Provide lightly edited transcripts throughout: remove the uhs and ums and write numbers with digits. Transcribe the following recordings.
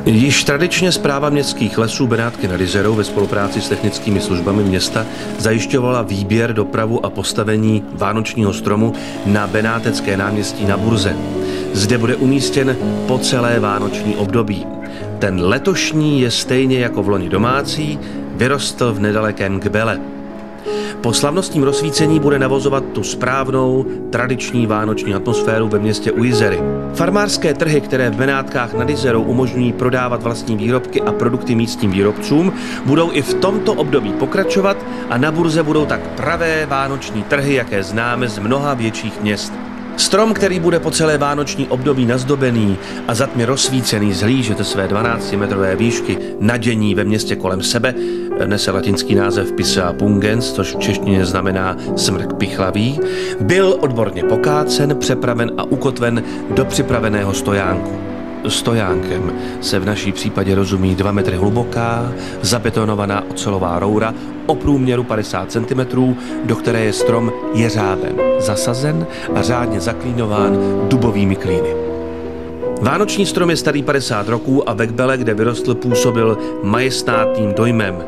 Již tradičně Správa městských lesů Benátky nad Jizerou ve spolupráci s technickými službami města zajišťovala výběr, dopravu a postavení vánočního stromu na Benátecké náměstí na Burze. Zde bude umístěn po celé vánoční období. Ten letošní je stejně jako v loni domácí, vyrostl v nedalekém Kbele. Po slavnostním rozsvícení bude navozovat tu správnou, tradiční vánoční atmosféru ve městě u Jizery. Farmářské trhy, které v Benátkách nad Jizerou umožňují prodávat vlastní výrobky a produkty místním výrobcům, budou i v tomto období pokračovat a na Burze budou tak pravé vánoční trhy, jaké známe z mnoha větších měst. Strom, který bude po celé vánoční období nazdobený a zatmě rozsvícený z hlíže své 12metrové výšky nadění ve městě kolem sebe, nese latinský název Pisea pungens, což v češtině znamená smrk pichlavý, byl odborně pokácen, přepraven a ukotven do připraveného stojánku. Stojánkem se v naší případě rozumí 2 metry hluboká, zabetonovaná ocelová roura o průměru 50 cm, do které je strom jeřábem zasazen a řádně zaklínován dubovými klíny. Vánoční strom je starý 50 roků a ve Kbele, kde vyrostl, působil majestátním dojmem.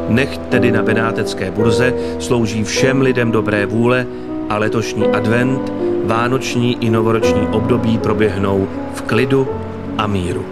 Nechť tedy na Benátecké burze slouží všem lidem dobré vůle a letošní advent, vánoční i novoroční období proběhnou v klidu a míru.